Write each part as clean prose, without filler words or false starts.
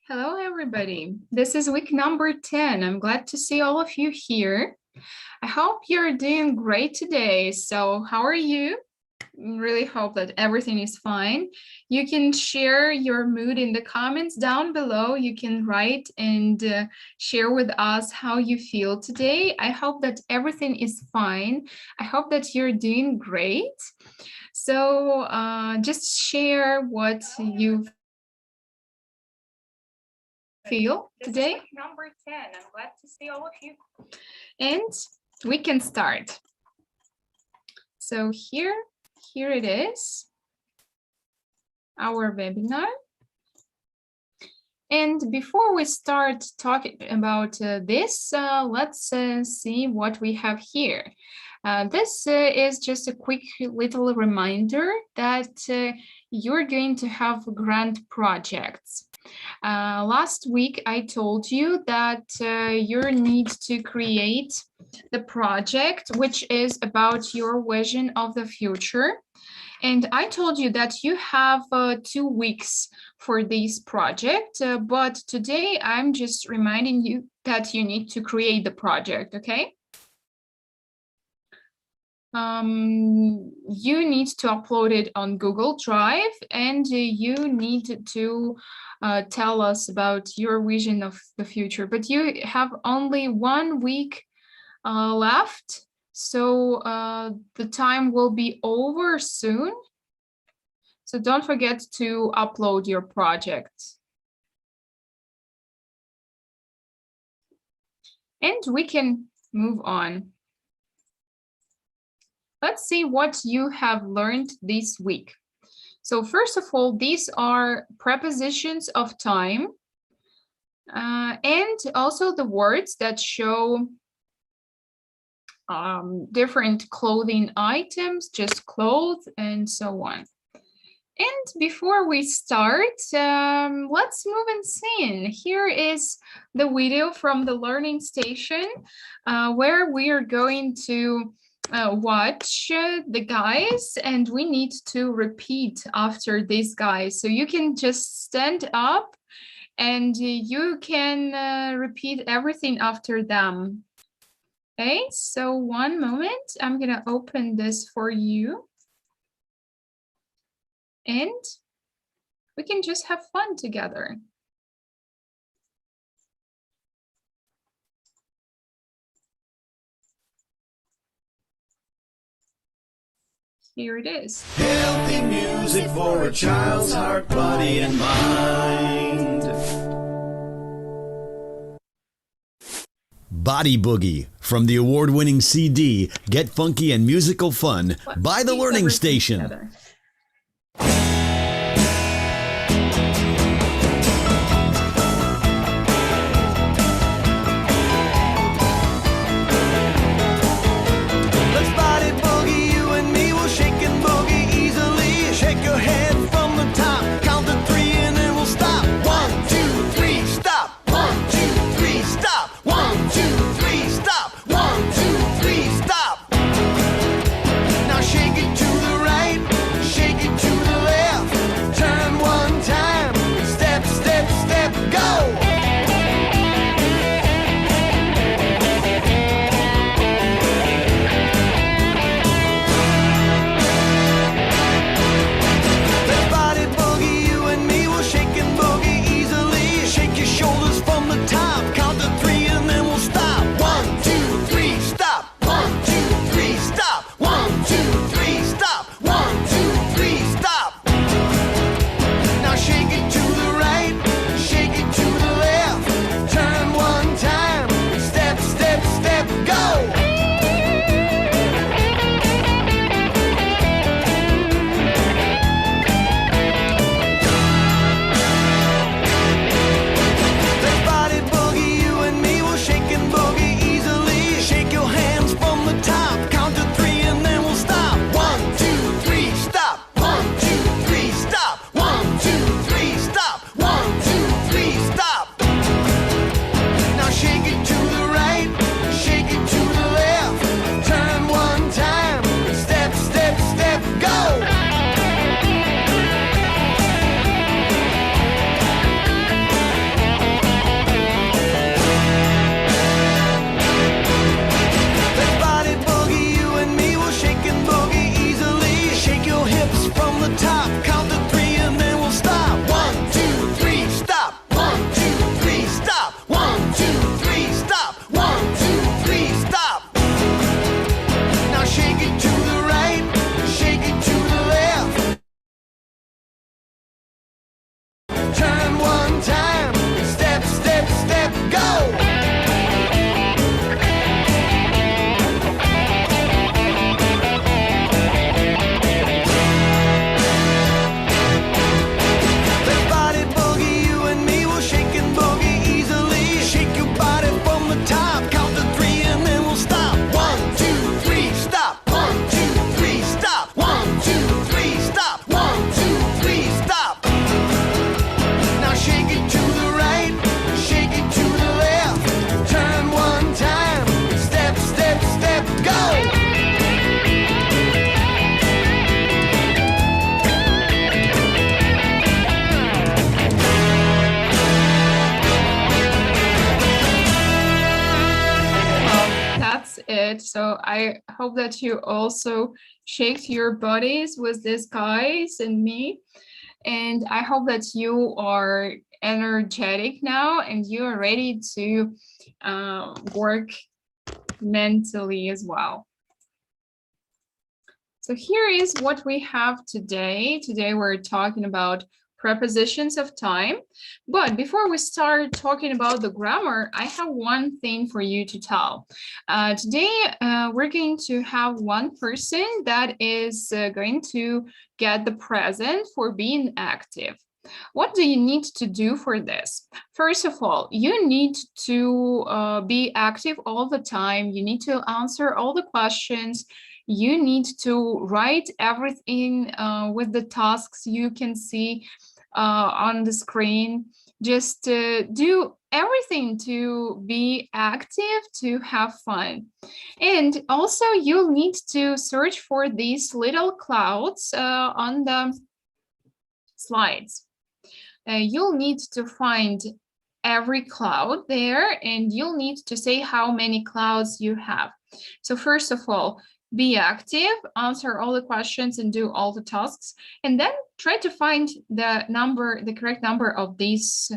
Hello, everybody. This is week number 10. I'm glad to see all of you here. I hope you're doing great today. So how are you? Really hope that everything is fine. You can share your mood in the comments down below. You can write and share with us how you feel today. I hope that everything is fine. I hope that you're doing great. So just share what you feel today. Number 10. I'm glad to see all of you. And we can start. So here it is, our webinar. And before we start talking about this, let's see what we have here. This is just a quick little reminder that you're going to have grant projects. Last week, I told you that you need to create the project, which is about your vision of the future. And I told you that you have 2 weeks for this project, but today I'm just reminding you that you need to create the project, okay? You need to upload it on Google Drive, and you need to tell us about your vision of the future. But you have only 1 week left, so the time will be over soon. So don't forget to upload your project. And we can move on. Let's see what you have learned this week. So first of all, these are prepositions of time and also the words that show different clothing items, just clothes and so on. And before we start, let's move and sing. Here is the video from the Learning Station where we are going to watch the guys, and we need to repeat after these guys. So you can just stand up and you can repeat everything after them. Okay, so one moment, I'm gonna open this for you. And we can just have fun together. Here it is. Healthy music for a child's heart, body, and mind. Body Boogie from the award-winning CD Get Funky and Musical Fun by the Learning Station. Together. Now shake it to the right, So I hope that you also shake your bodies with these guys and me. And I hope that you are energetic now and you are ready to work mentally as well. So here is what we have today. Today we're talking about prepositions of time. But before we start talking about the grammar, I have one thing for you to tell. Today we're going to have one person that is going to get the present for being active. What do you need to do for this? First of all, you need to be active all the time. You need to answer all the questions. You need to write everything with the tasks you can see on the screen. Just do everything to be active, to have fun. And also you'll need to search for these little clouds on the slides. You'll need to find every cloud there, and you'll need to say how many clouds you have. So first of all, be active, answer all the questions and do all the tasks, and then try to find the correct number of these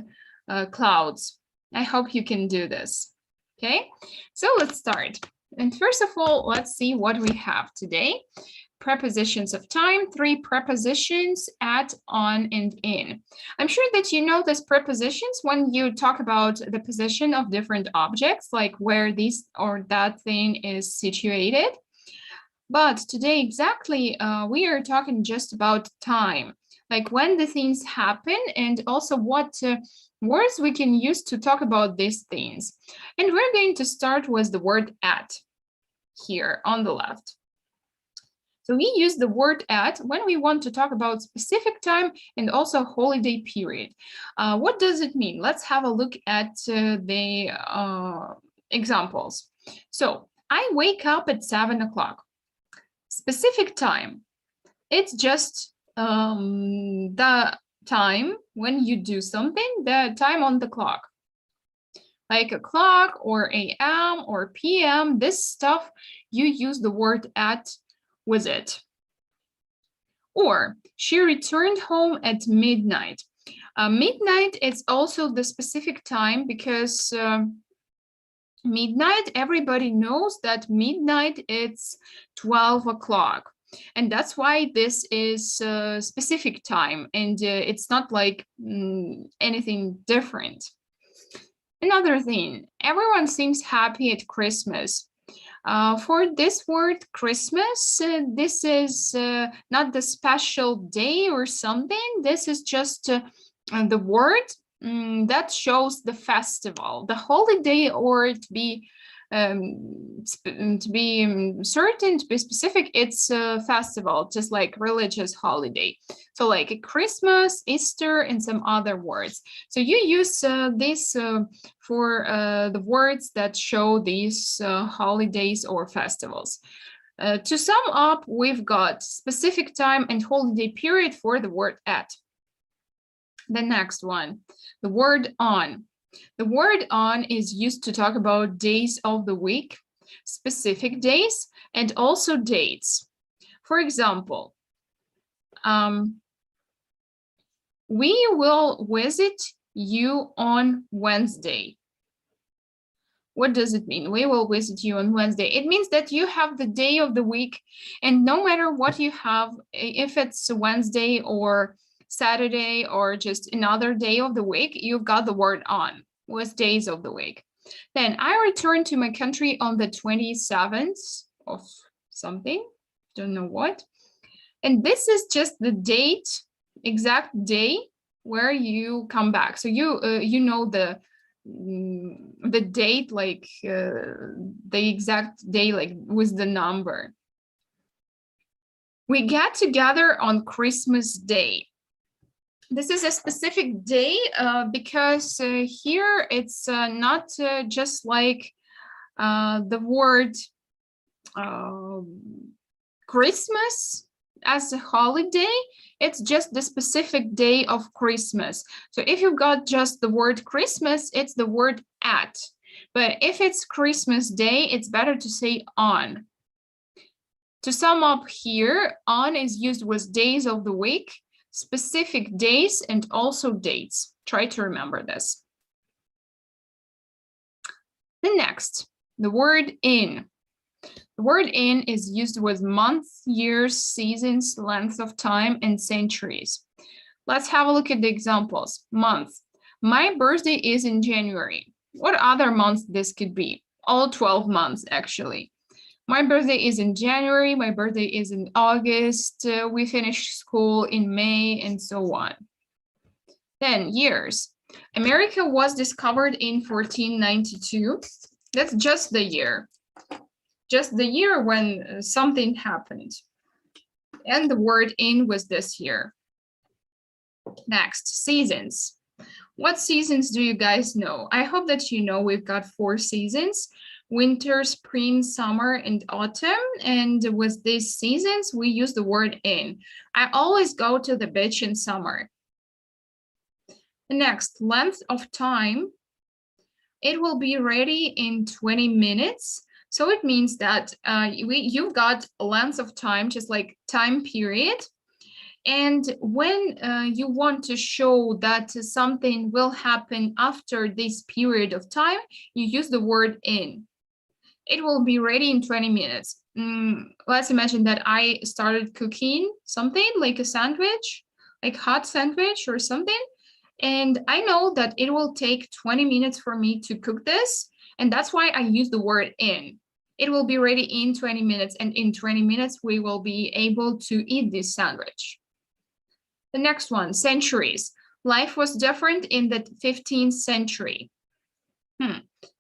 clouds. I hope you can do this. Okay, so let's start. And first of all, let's see what we have today. Prepositions of time, 3 prepositions: at, on, and in. I'm sure that you know these prepositions when you talk about the position of different objects, like where this or that thing is situated. But today exactly, we are talking just about time, like when the things happen, and also what words we can use to talk about these things. And we're going to start with the word at here on the left. So we use the word at when we want to talk about specific time and also holiday period. What does it mean? Let's have a look at the examples. So I wake up at 7 o'clock. Specific time, it's just the time when you do something, the time on the clock. Like a clock or AM or PM, this stuff, you use the word at with it. Or she returned home at midnight. Midnight is also the specific time because midnight, everybody knows that midnight it's 12 o'clock. And that's why this is a specific time, and it's not like anything different. Another thing, everyone seems happy at Christmas. For this word Christmas, this is not the special day or something. This is just the word that shows the festival, the holiday, or to be certain, to be specific, it's a festival, just like religious holiday. So like Christmas, Easter, and some other words. So you use this for the words that show these holidays or festivals. To sum up, we've got specific time and holiday period for the word at. The next one, the word on. The word on is used to talk about days of the week, specific days, and also dates. For example, we will visit you on Wednesday. What does it mean? We will visit you on Wednesday. It means that you have the day of the week, and no matter what you have, if it's Wednesday or Saturday or just another day of the week, you've got the word on with days of the week. Then I returned to my country on the 27th of something, don't know what. And this is just the date, exact day where you come back. So you know the date, like the exact day, like with the number. We get together on Christmas Day. This is a specific day because here it's not just like the word Christmas as a holiday, it's just the specific day of Christmas. So if you've got just the word Christmas, it's the word at. But if it's Christmas Day, it's better to say on. To sum up here, on is used with days of the week, specific days, and also dates. Try to remember this. The next, the word in. The word in is used with months, years, seasons, length of time, and centuries. Let's have a look at the examples. Month. My birthday is in January. What other month this could be? All 12 months, actually. My birthday is in January. My birthday is in August. We finish school in May, and so on. Then years. America was discovered in 1492. That's just the year. Just the year when something happened. And the word in was this year. Next, seasons. What seasons do you guys know? I hope that you know we've got 4 seasons: winter, spring, summer, and autumn. And with these seasons, we use the word in. I always go to the beach in summer. Next, length of time. It will be ready in 20 minutes. So it means that you've got a length of time, just like time period. And when you want to show that something will happen after this period of time, you use the word in. It will be ready in 20 minutes. Let's imagine that I started cooking something like a sandwich, like hot sandwich or something. And I know that it will take 20 minutes for me to cook this. And that's why I use the word in. It will be ready in 20 minutes. And in 20 minutes, we will be able to eat this sandwich. The next one, centuries. Life was different in the 15th century.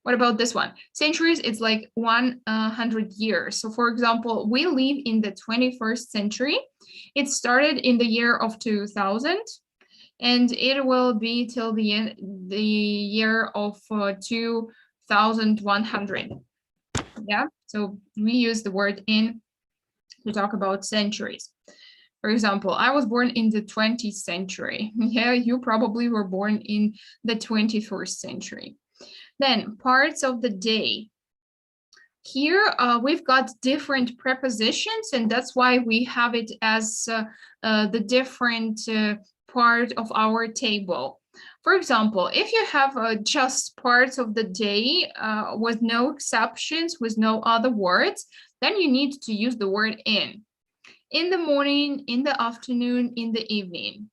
What about this one? Centuries, it's like 100 years. So for example, we live in the 21st century. It started in the year of 2000. And it will be till the end, the year of 2100. Yeah, so we use the word in to talk about centuries. For example, I was born in the 20th century. Yeah, you probably were born in the 21st century. Then parts of the day. Here we've got different prepositions, and that's why we have it as the different part of our table. For example, if you have just parts of the day with no exceptions, with no other words, then you need to use the word in. In the morning, in the afternoon, in the evening.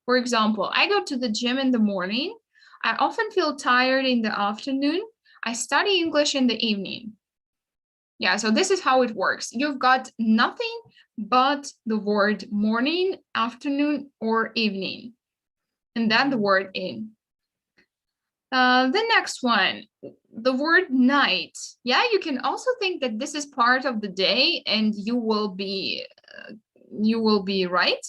For example, I go to the gym in the morning. I often feel tired in the afternoon. I study English in the evening. Yeah, so this is how it works. You've got nothing but the word morning, afternoon, or evening, and then the word in. The next one, the word night. Yeah, you can also think that this is part of the day, and you will be right.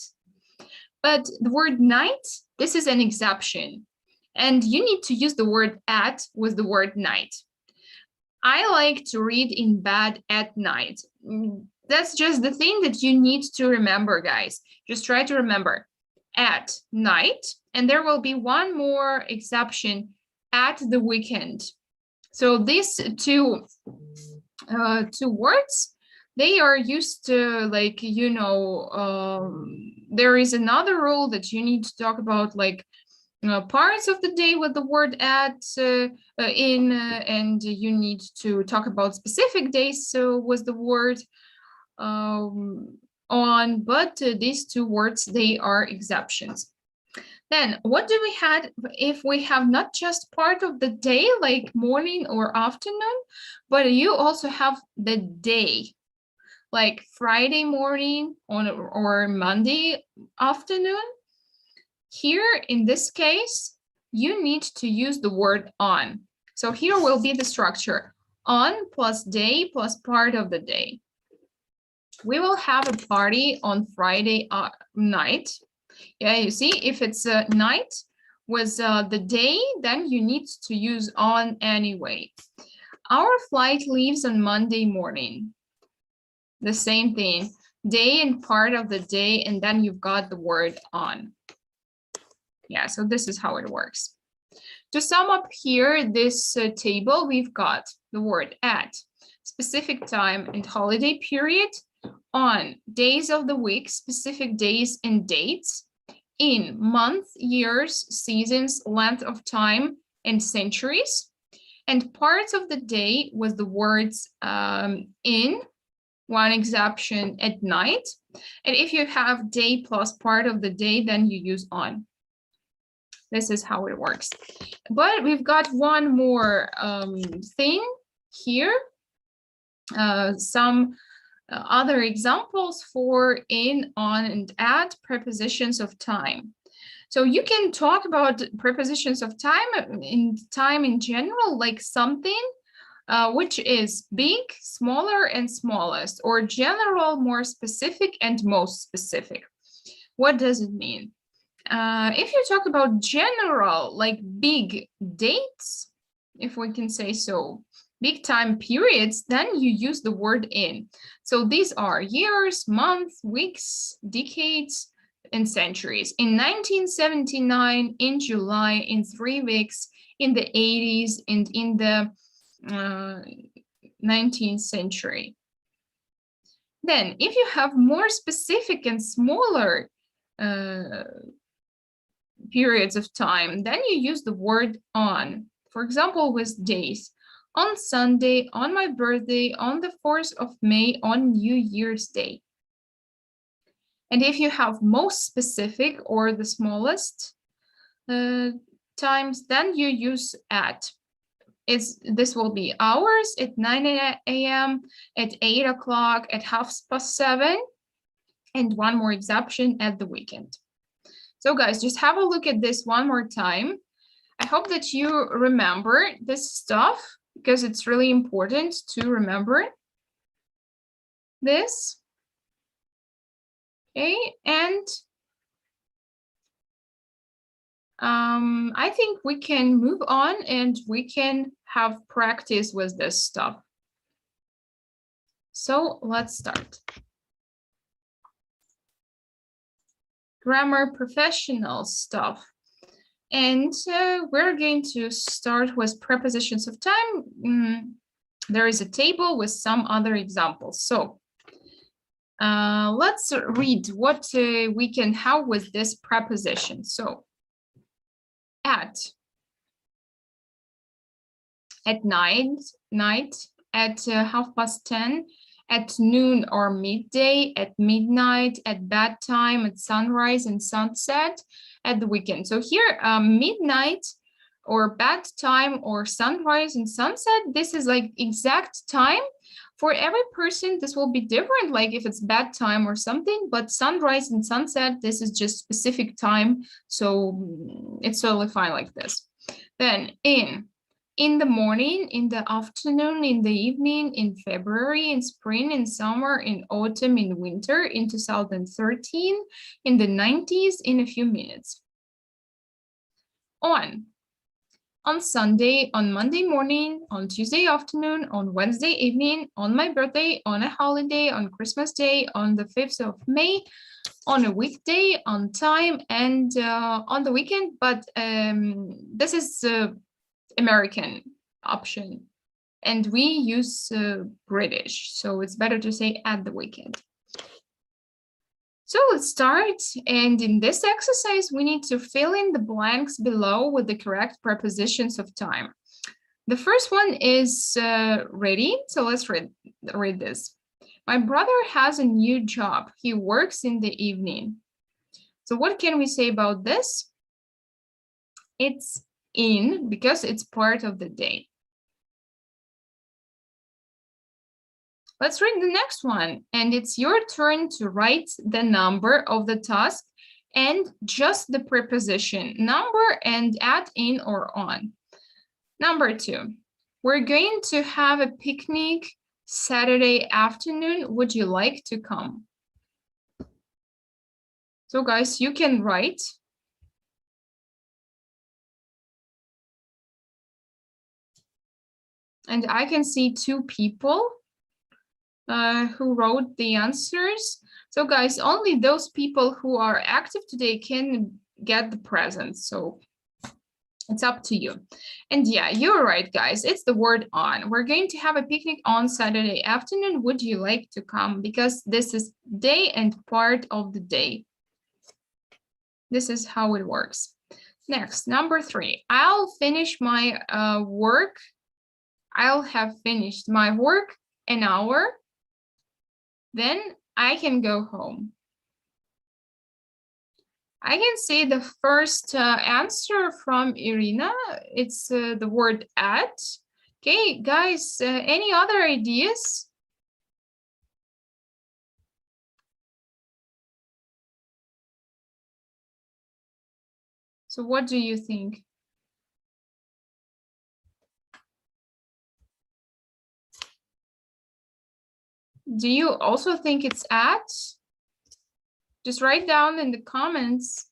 But the word night, this is an exception, and you need to use the word at with the word night. I like to read in bed at night. That's just the thing that you need to remember, guys. Just try to remember at night, and there will be one more exception, at the weekend. So these two words, they are used to, like, you know, there is another rule that you need to talk about, like parts of the day with the word at in, and you need to talk about specific days with the word on, but these two words, they are exceptions. Then what do we have if we have not just part of the day, like morning or afternoon, but you also have the day, like Friday morning or Monday afternoon? Here, in this case, you need to use the word on. So here will be the structure: on plus day plus part of the day. We will have a party on Friday night. Yeah, you see, if it's a night with the day, then you need to use on anyway. Our flight leaves on Monday morning. The same thing, day and part of the day, and then you've got the word on. Yeah, so this is how it works. To sum up here, this table, we've got the word at, specific time and holiday period, on, days of the week, specific days and dates, in, month, years, seasons, length of time, and centuries. And parts of the day was the words in, one exception, at night. And if you have day plus part of the day, then you use on. This is how it works. But we've got one more thing here. Some other examples for in, on, and at prepositions of time. So you can talk about prepositions of time in general, like something which is big, smaller, and smallest, or general, more specific, and most specific. What does it mean? If you talk about general, like big dates, if we can say so, big time periods, then you use the word in. So these are years, months, weeks, decades, and centuries. In 1979, in July, in 3 weeks, in the 80s, and in the 19th century. Then, if you have more specific and smaller periods of time, then you use the word on. For example, with days. On Sunday, on my birthday, on the 4th of May, on New Year's Day. And if you have most specific or the smallest times, then you use at. This will be hours at 9 a.m., at 8 o'clock, at 7:30, and one more exception, at the weekend. So guys, just have a look at this one more time. I hope that you remember this stuff because it's really important to remember this. Okay, and I think we can move on and we can have practice with this stuff. So let's start. Grammar professional stuff. And we're going to start with prepositions of time. There is a table with some other examples. So let's read what we can have with this preposition. So at night, at 10:30, at noon or midday, at midnight, at bedtime, at sunrise and sunset, at the weekend. So here, midnight or bedtime or sunrise and sunset, this is like exact time. For every person, this will be different, like if it's bedtime or something, but sunrise and sunset, this is just specific time. So it's totally fine like this. Then in the morning, in the afternoon, in the evening, in February, in spring, in summer, in autumn, in winter, in 2013, in the 90s, in a few minutes. On Sunday, on Monday morning, on Tuesday afternoon, on Wednesday evening, on my birthday, on a holiday, on Christmas Day, on the 5th of May, on a weekday, on time, and on the weekend. But this is American option, and we use British, so it's better to say at the weekend. So let's start, and in this exercise, we need to fill in the blanks below with the correct prepositions of time. The first one is ready, so let's read this. My brother has a new job. He works in the evening. So what can we say about this? It's in, because it's part of the day. Let's read the next one, and it's your turn to write the number of the task and just the preposition number and add in or on. Number 2, we're going to have a picnic Saturday afternoon. Would you like to come? So guys, you can write. And I can see 2 people who wrote the answers. So guys, only those people who are active today can get the present. So It's up to you. And yeah, you're right, guys. It's the word on. We're going to have a picnic on Saturday afternoon. Would you like to come? Because this is day and part of the day. This is how it works. Next, number 3. I'll finish my work. I'll have finished my work an hour. Then I can go home. I can see the first answer from Irina. It's the word at. Okay, guys, any other ideas? So what do you think? Do you also think it's at? Just write down in the comments.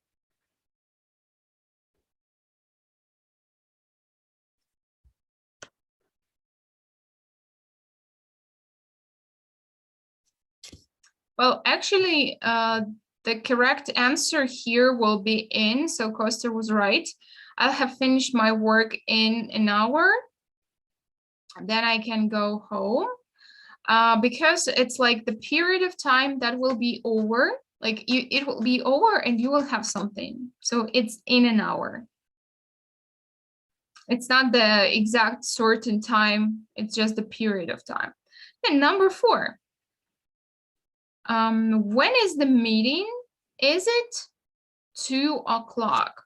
Well, actually, the correct answer here will be in. So Koster was right. I'll have finished my work in an hour. Then I can go home. Because it's like the period of time that will be over. Like it will be over and you will have something. So it's in an hour. It's not the exact certain time. It's just the period of time. Then number 4. When is the meeting? Is it 2 o'clock?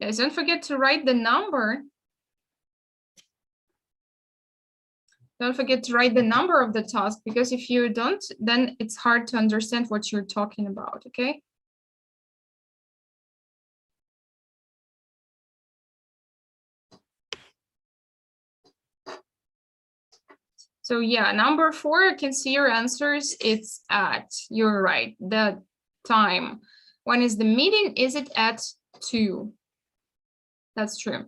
Guys, don't forget to write the number. Don't forget to write the number of the task, because if you don't, then it's hard to understand what you're talking about, okay? So yeah, number 4, you can see your answers. It's at, you're right, the time. When is the meeting? Is it at 2? That's true.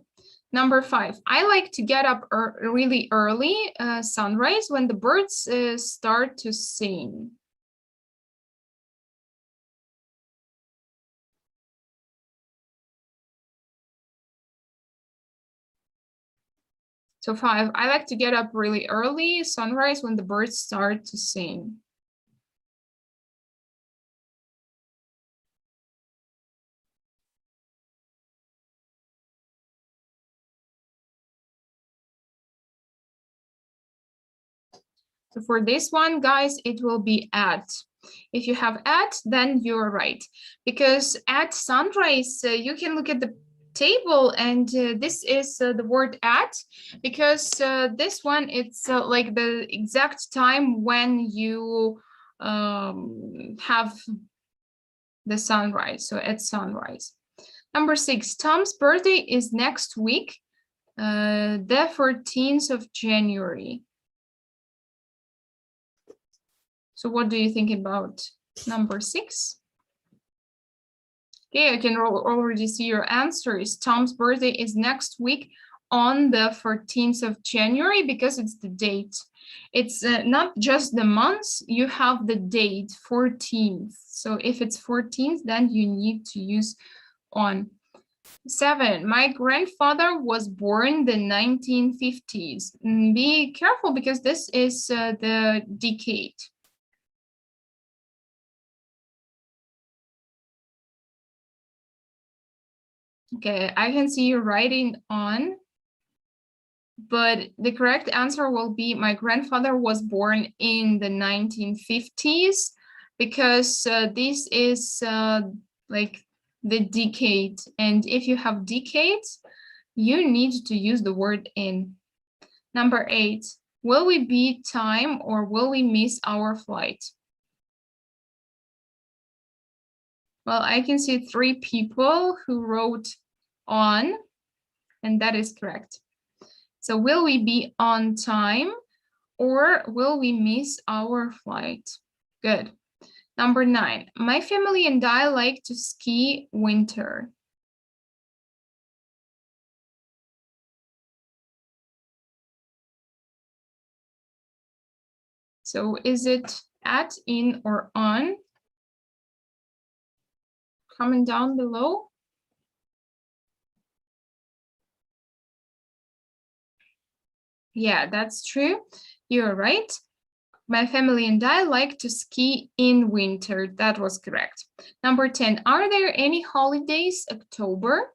Number 5, I like to get up really early, sunrise, when the birds start to sing. So 5, I like to get up really early, sunrise, when the birds start to sing. So for this one, guys, it will be at. If you have at, then you're right. Because at sunrise, you can look at the table, and this is the word at, because this one, it's like the exact time when you have the sunrise. So at sunrise. Number 6, Tom's birthday is next week, the 14th of January. So what do you think about number 6? Okay, I can already see your answers. Tom's birthday is next week on the 14th of January, because it's the date. It's not just the months, you have the date, 14th. So if it's 14th, then you need to use on. 7, my grandfather was born the 1950s. Be careful, because this is the decade. Okay, I can see you writing on, but the correct answer will be my grandfather was born in the 1950s, because this is like the decade. And if you have decades, you need to use the word in. Number 8, will we beat time or will we miss our flight? Well, I can see 3 people who wrote on, and that is correct. So will we be on time or will we miss our flight? Good. Number 9, my family and I like to ski winter. So is it at, in, or on? comment down below. Yeah, that's true. You're right. My family and I like to ski in winter. That was correct. Number 10, are there any holidays October?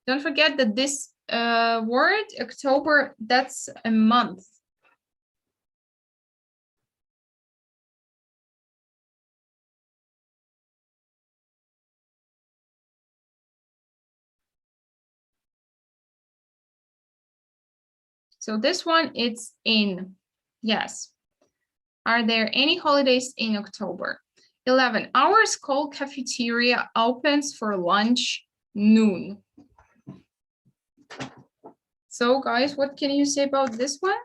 Don't forget that this word, October, that's a month. So this one, it's in. Yes. Are there any holidays in October? 11, our school cafeteria opens for lunch noon. So guys, what can you say about this one?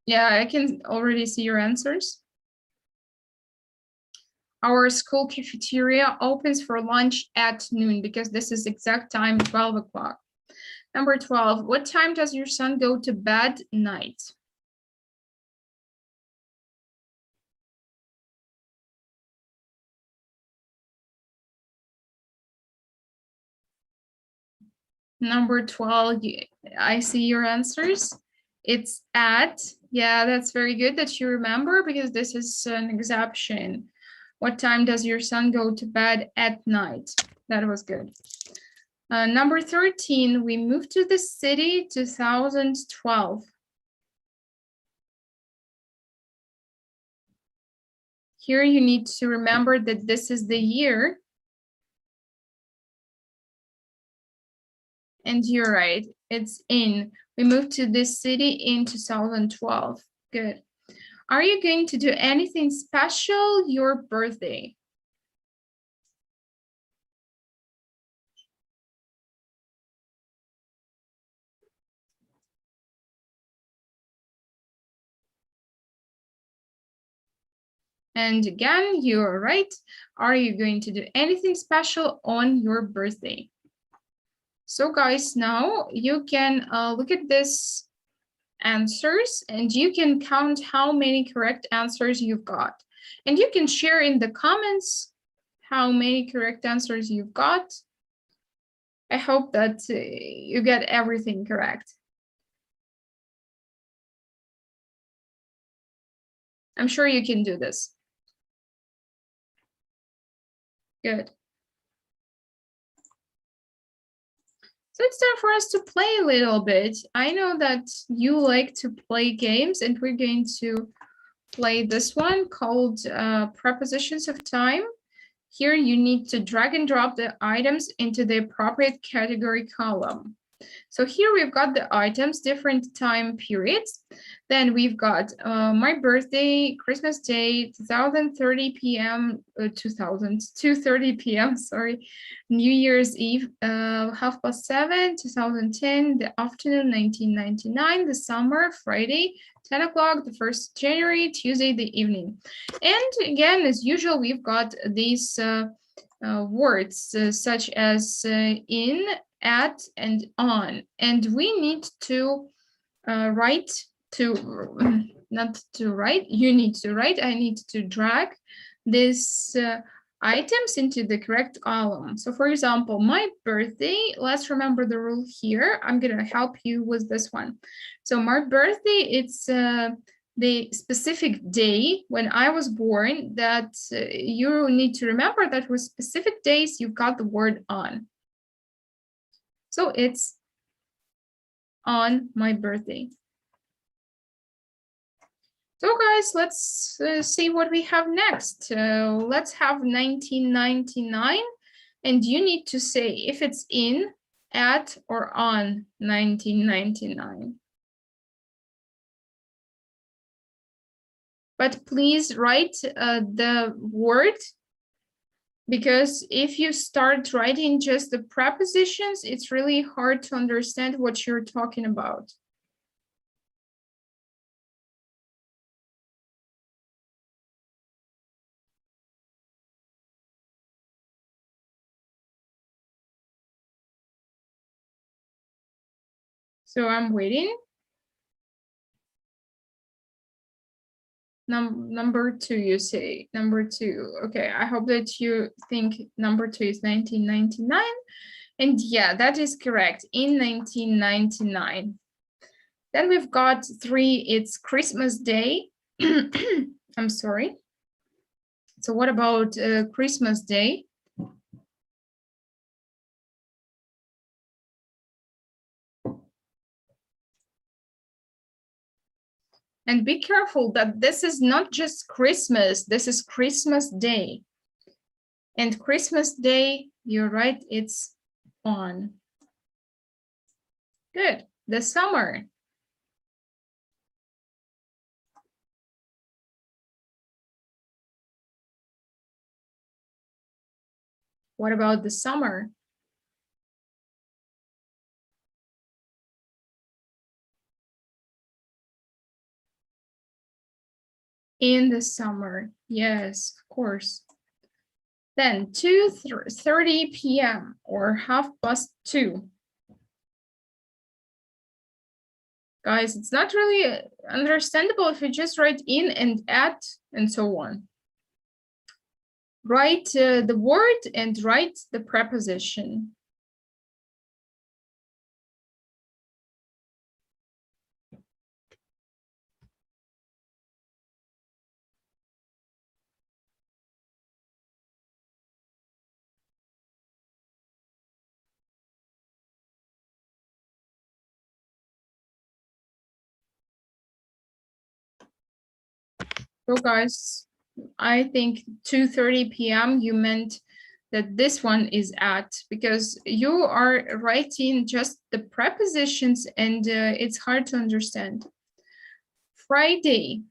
Yeah, I can already see your answers. Our school cafeteria opens for lunch at noon because this is exact time, 12 o'clock. Number 12, what time does your son go to bed night? Number 12, I see your answers. It's at, yeah, that's very good that you remember because this is an exception. What time does your son go to bed at night? That was good. Number 13, we moved to the city 2012. Here you need to remember that this is the year. And you're right, it's in. We moved to this city in 2012. Good. Are you going to do anything special your birthday? And again, you're right. Are you going to do anything special on your birthday? So guys, now you can look at this answers and you can count how many correct answers you've got. And you can share in the comments how many correct answers you've got. I hope that you get everything correct. I'm sure you can do this. Good. So it's time for us to play a little bit. I know that you like to play games and we're going to play this one called Prepositions of Time. Here you need to drag and drop the items into the appropriate category column. So here we've got the items, different time periods. Then we've got my birthday, Christmas Day, 2030 p.m., 2:30 p.m., sorry, New Year's Eve, 7:30, 2010, the afternoon, 1999, the summer, Friday, 10 o'clock, the 1st January, Tuesday, the evening. And again, as usual, we've got these words such as in, at, and on. And we need to write to, not to write, you need to write, I need to drag these items into the correct column. So for example, my birthday, let's remember the rule here. I'm gonna help you with this one. So my birthday, it's the specific day when I was born that you need to remember that with specific days, you've got the word on. So it's on my birthday. So guys, let's see what we have next. Let's have 1999. And you need to say if it's in, at, or on 1999. But please write the word, because if you start writing just the prepositions, it's really hard to understand what you're talking about. So I'm waiting. Number 2, you say. Number 2. Okay, I hope that you think number 2 is 1999. And yeah, that is correct. In 1999. Then we've got 3. It's Christmas Day. I'm sorry. So what about Christmas Day? And be careful that this is not just Christmas, this is Christmas Day. And Christmas Day, you're right, it's on. Good. The summer. What about the summer? In the summer, yes, of course. Then 2:30 p.m. or 2:30. Guys, it's not really understandable if you just write in and at and so on. Write the word and write the preposition. So guys, I think 2:30 p.m. you meant that this one is at, because you are writing just the prepositions and it's hard to understand. Friday.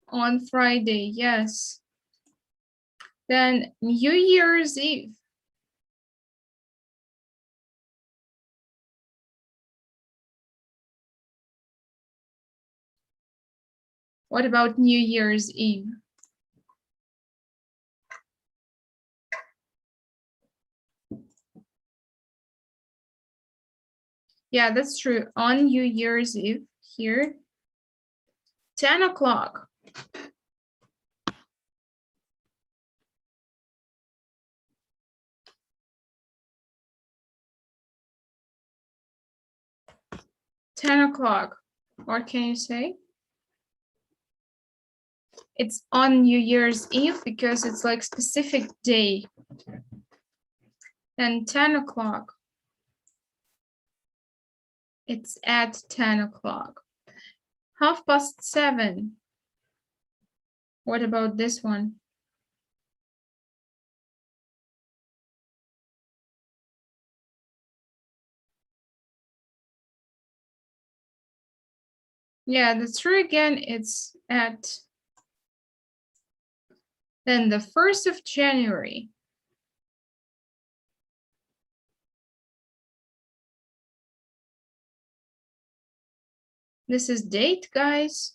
On Friday, yes. Then New Year's Eve. What about New Year's Eve? Yeah, that's true. On New Year's Eve here, 10 o'clock. What can you say? It's on New Year's Eve because it's like specific day. Then 10 o'clock. It's at 10 o'clock. 7:30. What about this one? Yeah, that's true again. It's at. Then the 1st of January. This is date, guys.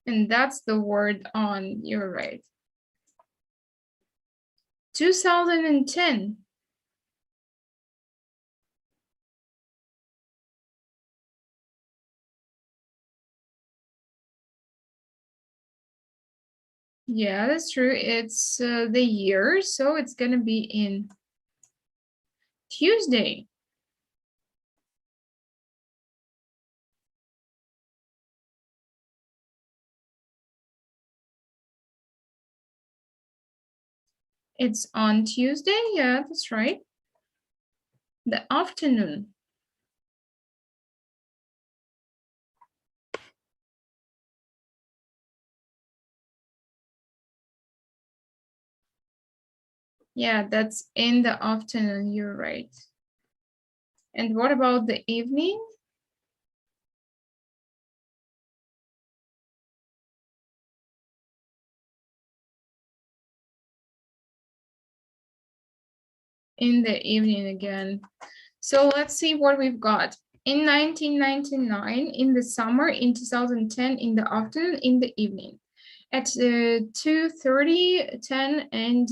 And that's the word on, you're right. 2010. Yeah, that's true. It's the year, so it's going to be in Tuesday. It's on Tuesday. Yeah, that's right. The afternoon. Yeah, that's in the afternoon. You're right. And what about the evening? In the evening again. So let's see what we've got. In 1999, in the summer, in 2010, in the afternoon, in the evening. at 2:30, 10, and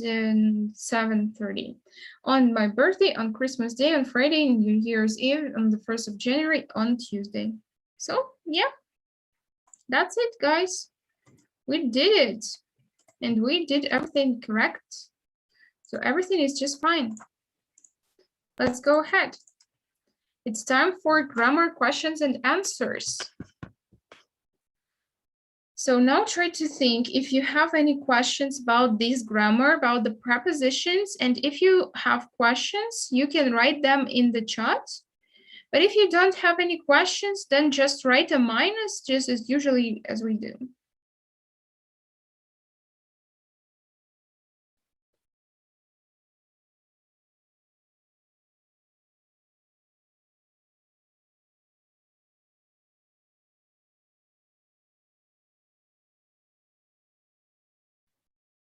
7:30. On my birthday, on Christmas Day, on Friday, New Year's Eve, on the 1st of January, on Tuesday. So yeah, that's it, guys. We did it. And we did everything correct. So everything is just fine. Let's go ahead. It's time for grammar questions and answers. So now try to think if you have any questions about this grammar, about the prepositions, and if you have questions, you can write them in the chat. But if you don't have any questions, then just write a minus, just as usually as we do.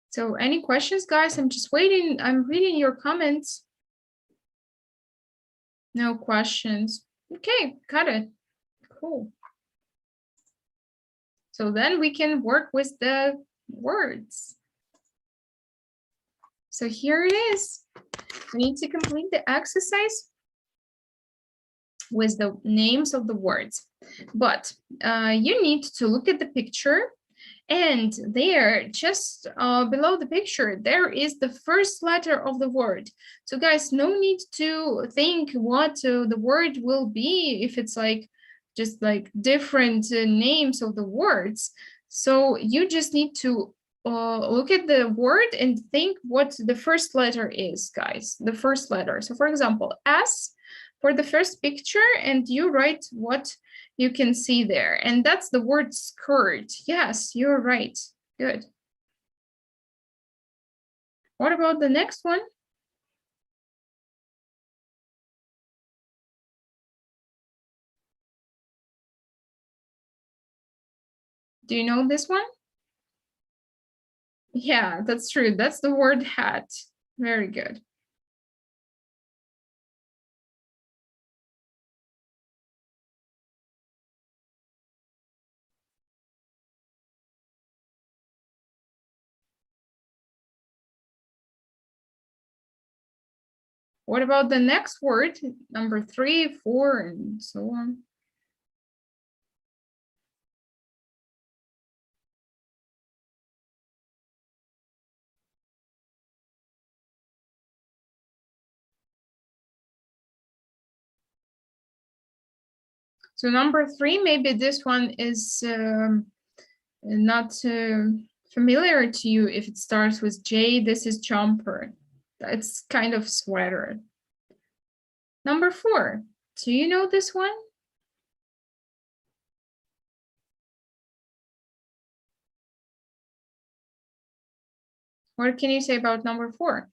So any questions, guys? I'm just waiting. I'm reading your comments. No questions. Okay, got it. Cool. So then we can work with the words. So here it is. We need to complete the exercise with the names of the words. But you need to look at the picture, and there, just below the picture, there is the first letter of the word. So guys, no need to think what the word will be if it's like just like different names of the words. So you just need to look at the word and think what the first letter is, guys, the first letter. So for example, S for the first picture, and you write what you can see there. And that's the word skirt. Yes, you're right. Good. What about the next one? Do you know this one? Yeah, that's true. That's the word hat. Very good. What about the next word? Number 3, 4, and so on. So number 3, maybe this one is not familiar to you if it starts with J. This is jumper. It's kind of sweater. Number 4, do you know this one? What can you say about number 4?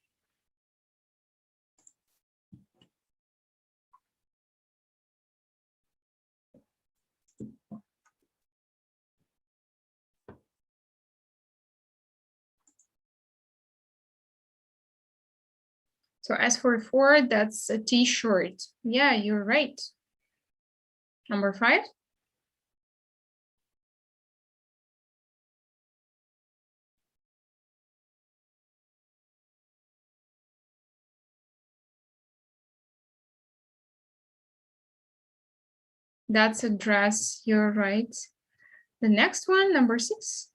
So as for 4, that's a t-shirt. Yeah, you're right. Number 5? That's a dress, you're right. The next one, number 6.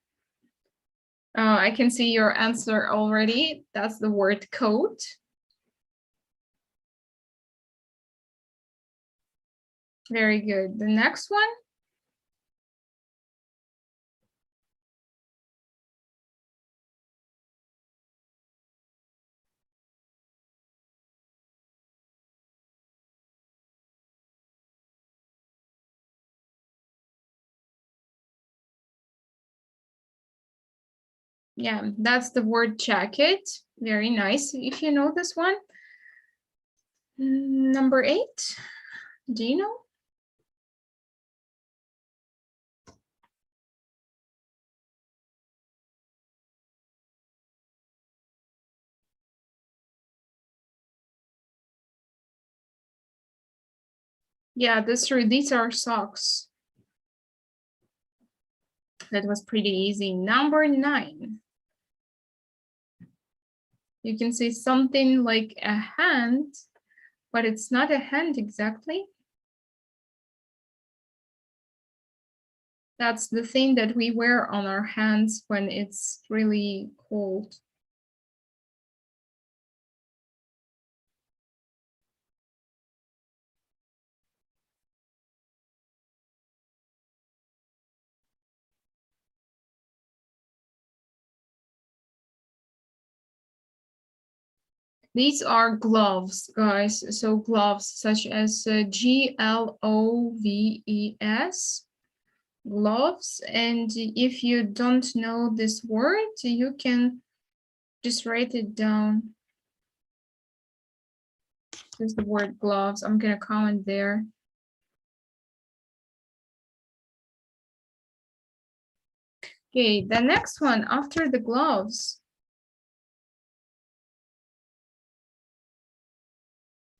I can see your answer already. That's the word coat. Very good. The next one? Yeah, that's the word jacket. Very nice. If you know this one. Number 8, do you know? Yeah, that's true. These are socks. That was pretty easy. Number 9. You can see something like a hand, but it's not a hand exactly. That's the thing that we wear on our hands when it's really cold. These are gloves, guys. So gloves such as Gloves, gloves. And if you don't know this word, you can just write it down. Just the word gloves. I'm gonna comment there. Okay, the next one after the gloves.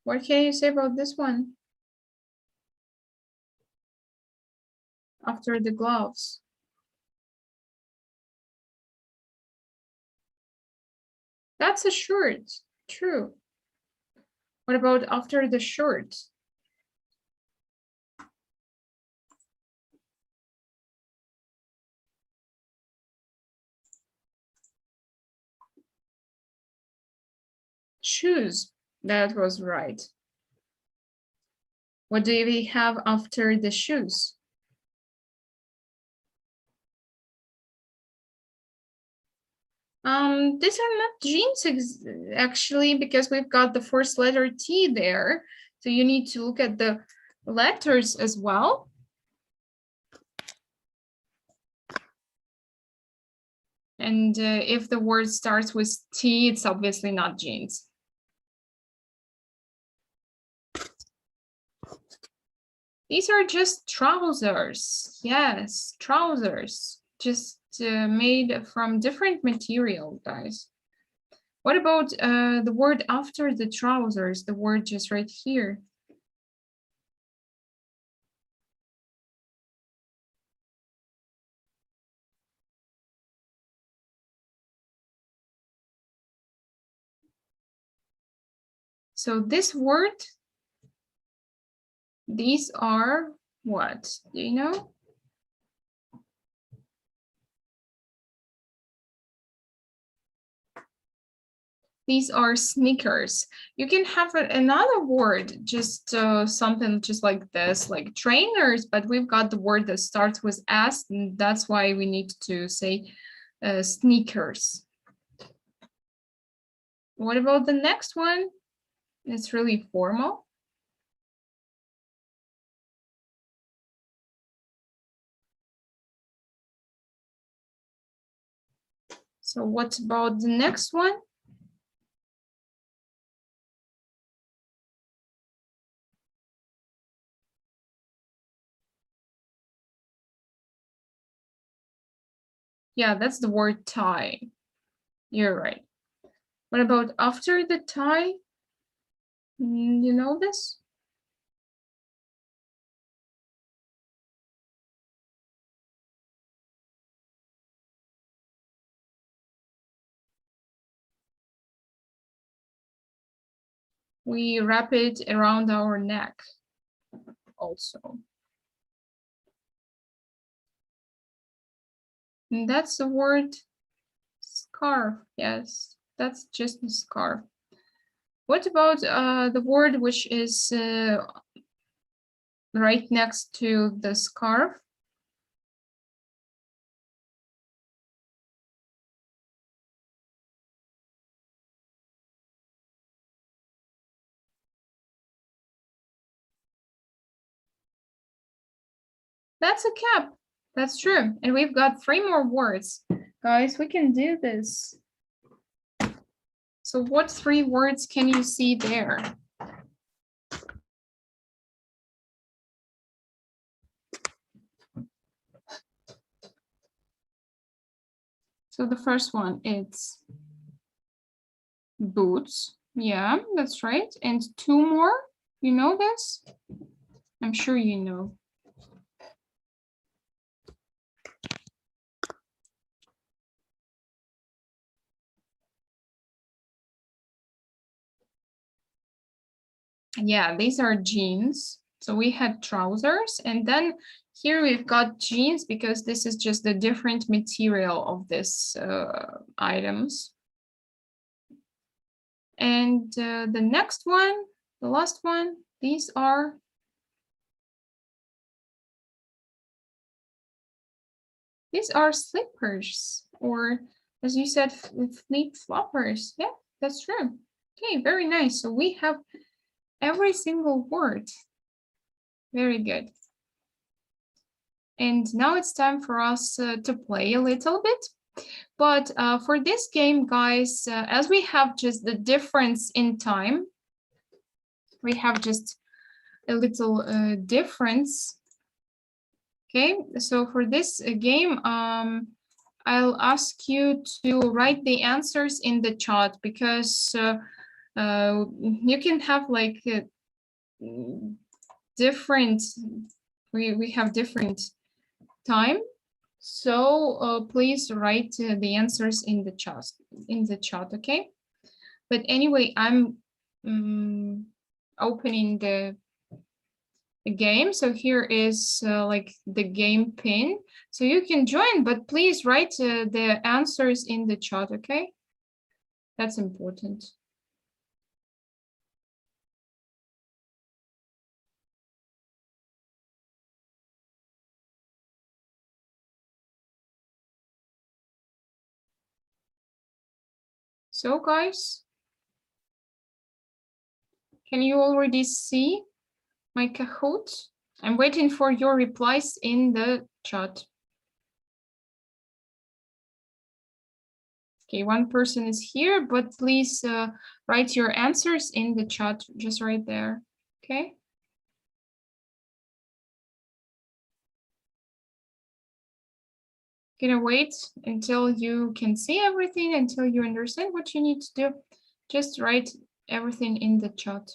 What can you say about this one? After the gloves. That's a shirt. True. What about after the shirt? Shoes. That was right. What do we have after the shoes? These are not jeans actually, because we've got the first letter T there. So you need to look at the letters as well. And if the word starts with T, it's obviously not jeans. These are just trousers. Yes, trousers. Just made from different material, guys. What about the word after the trousers? The word just right here. So this word, these are what? Do you know? These are sneakers. You can have another word, just something just like this, like trainers, but we've got the word that starts with S, and that's why we need to say sneakers. What about the next one? It's really formal. So what about the next one? Yeah, that's the word tie. You're right. What about after the tie? You know this? We wrap it around our neck also. And that's the word scarf. Yes, that's just a scarf. What about the word which is right next to the scarf? That's a cap. That's true. And we've got 3 more words. Guys, we can do this. So what 3 words can you see there? So the first one, it's boots. Yeah, that's right. And 2 more. You know this? I'm sure you know. Yeah, these are jeans. So we had trousers, and then here we've got jeans because this is just the different material of this items. And the next one, the last one, these are slippers, or as you said, flip floppers. Yeah, that's true. Okay, very nice. So we have every single word. Very good. And now it's time for us to play a little bit. But for this game, guys, as we have just the difference in time, we have just a little difference. Okay, so for this game, I'll ask you to write the answers in the chat because you can have like different, we have different time. So please write the answers in the chat, okay? But anyway, I'm opening the game. So here is like the game pin. So you can join, but please write the answers in the chat, okay? That's important. So guys, can you already see my Kahoot? I'm waiting for your replies in the chat. Okay, one person is here, but please write your answers in the chat, just right there, okay? Gonna wait until you can see everything, until you understand what you need to do. Just write everything in the chat.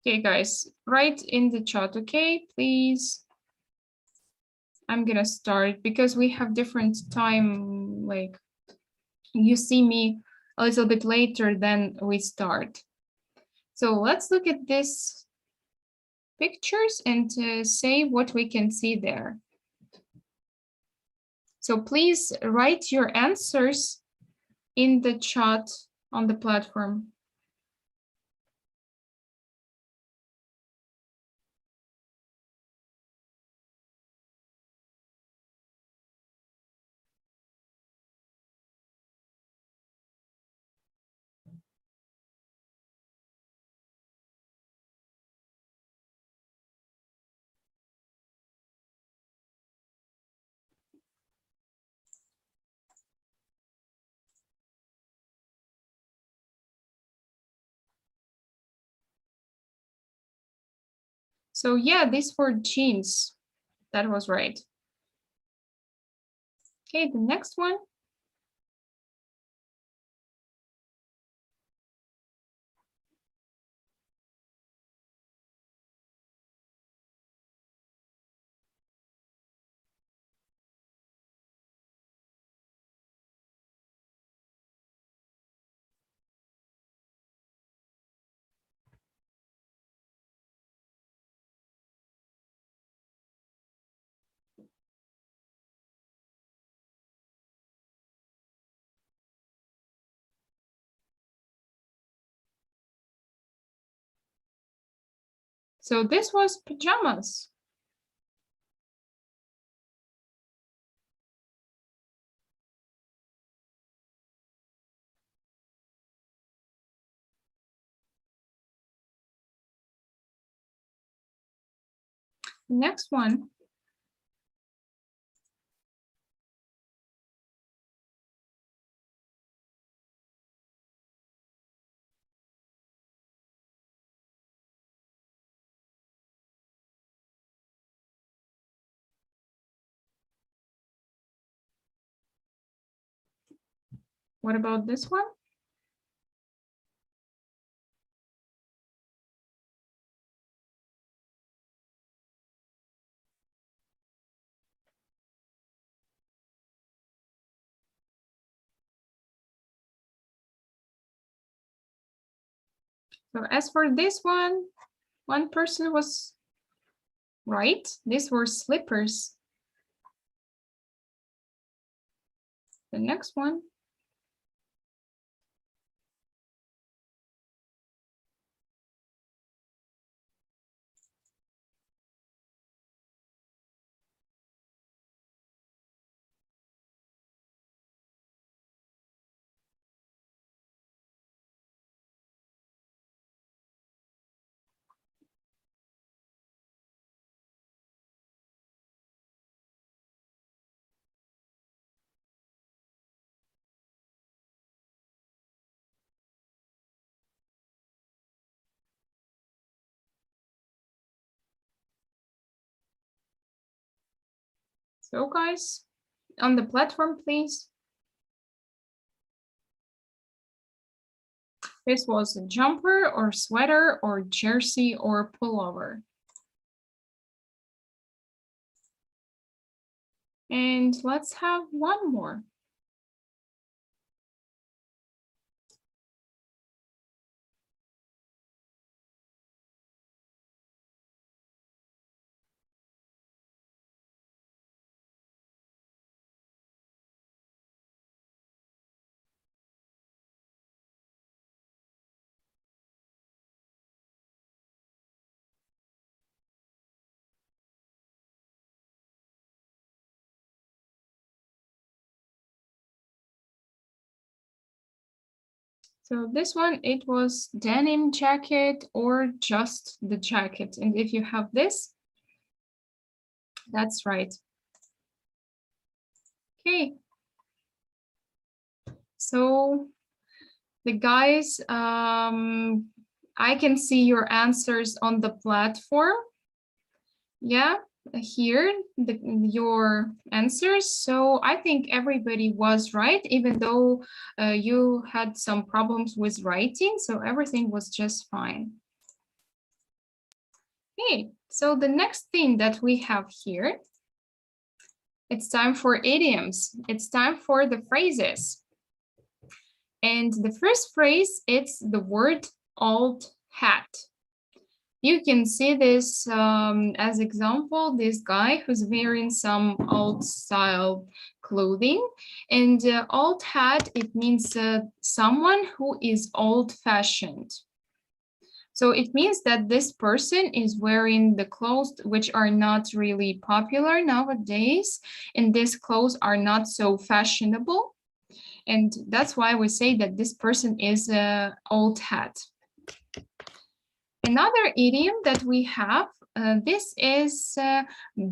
Okay, guys, write in the chat, okay, please. I'm gonna start because we have different time, like you see me a little bit later than we start. So let's look at this pictures and say what we can see there. So please write your answers in the chat on the platform. So yeah, these were jeans. That was right. Okay, the next one. So this was pajamas. Next one. What about this one? So as for this one person was right. These were slippers. The next one. So guys, on the platform, please. This was a jumper or sweater or jersey or pullover. And let's have one more. So this one, it was denim jacket or just the jacket. And if you have this, that's right. Okay. So the guys, I can see your answers on the platform. Yeah, here, your answers. So I think everybody was right, even though you had some problems with writing. So everything was just fine. Okay, so the next thing that we have here, it's time for idioms. It's time for the phrases. And the first phrase, it's the word old hat. You can see this as example, this guy who's wearing some old style clothing, and old hat, it means someone who is old fashioned. So it means that this person is wearing the clothes which are not really popular nowadays, and these clothes are not so fashionable. And that's why we say that this person is an old hat. Another idiom that we have, this is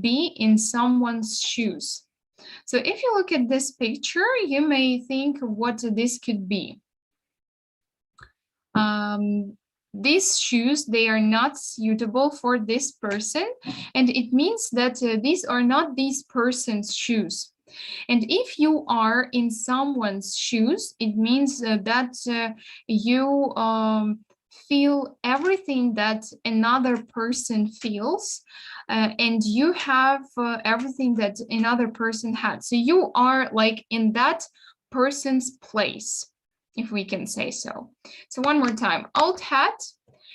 be in someone's shoes. So if you look at this picture, you may think what this could be. These shoes, they are not suitable for this person, and it means that these are not this person's shoes. And if you are in someone's shoes, it means that you feel everything that another person feels, and you have everything that another person had. So you are like in that person's place, if we can say so. So one more time, old hat,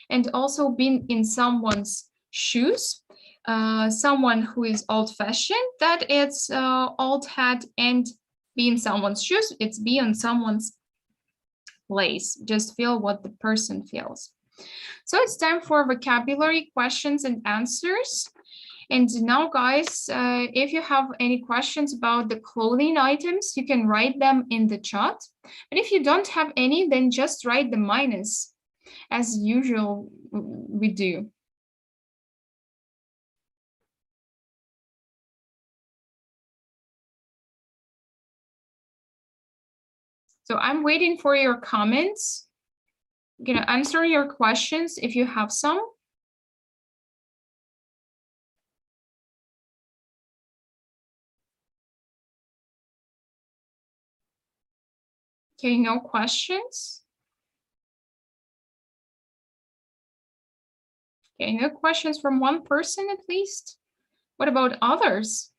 and also being in someone's shoes. Someone who is old-fashioned, that it's old hat, and be in someone's shoes, it's be on someone's place. Just feel what the person feels. So it's time for vocabulary questions and answers. And now, guys, if you have any questions about the clothing items, you can write them in the chat. But if you don't have any, then just write the minus, as usual we do. So I'm waiting for your comments. I'm gonna answer your questions if you have some. Okay, no questions. Okay, no questions from one person at least. What about others?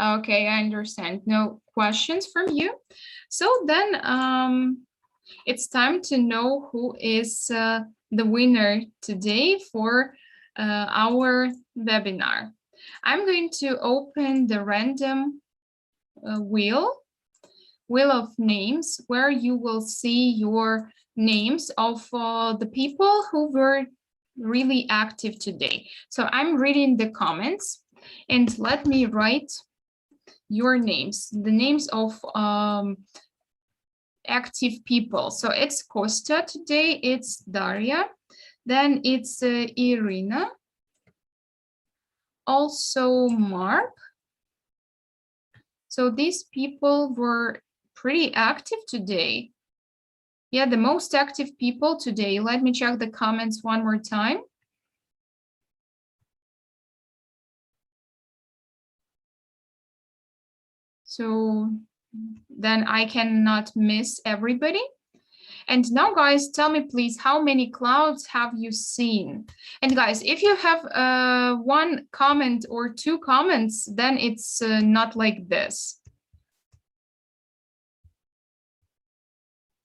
Okay, I understand. No questions from you. So then it's time to know who is the winner today for our webinar. I'm going to open the random wheel of names, where you will see your names of the people who were really active today. So I'm reading the comments, and let me write your names, the names of active people. So it's Costa today, it's Daria, then it's Irina, also Mark. So these people were pretty active today. Yeah, the most active people today. Let me check the comments one more time. So then I cannot miss everybody. And now, guys, tell me, please, how many clouds have you seen? And guys, if you have one comment or two comments, then it's not like this.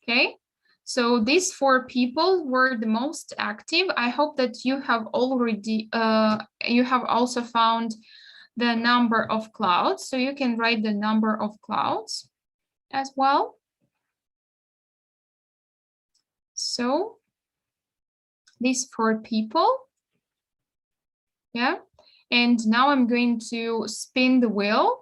Okay, so these 4 people were the most active. I hope that you have already, you have also found the number of clouds. So you can write the number of clouds as well. So these 4 people, yeah. And now I'm going to spin the wheel.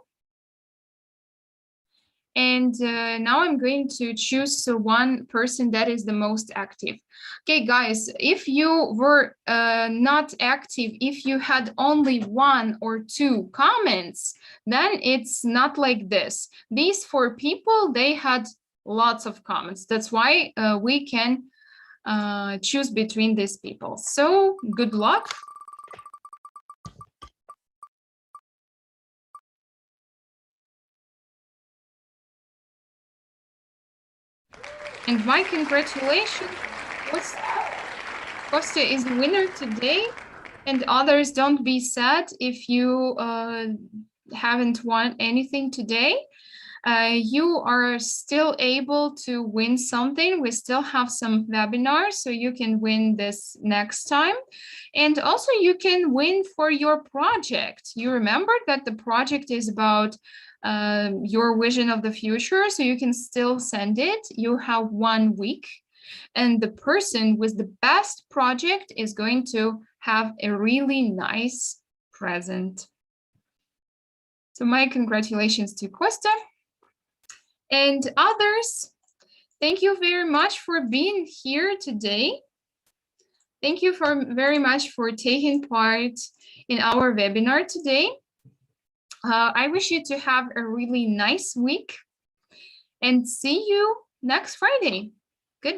And now I'm going to choose one person that is the most active. Okay, guys, if you were not active, if you had only 1 or 2 comments, then it's not like this. These 4 people, they had lots of comments. That's why we can choose between these people. So good luck. And my congratulations, Costa is the winner today. And others, don't be sad if you haven't won anything today. You are still able to win something. We still have some webinars, so you can win this next time. And also you can win for your project. You remember that the project is about your vision of the future, so you can still send it. You have 1 week, and the person with the best project is going to have a really nice present. So my congratulations to Costa. And others, thank you very much for being here today. Thank you very much for taking part in our webinar today. I wish you to have a really nice week, and see you next Friday.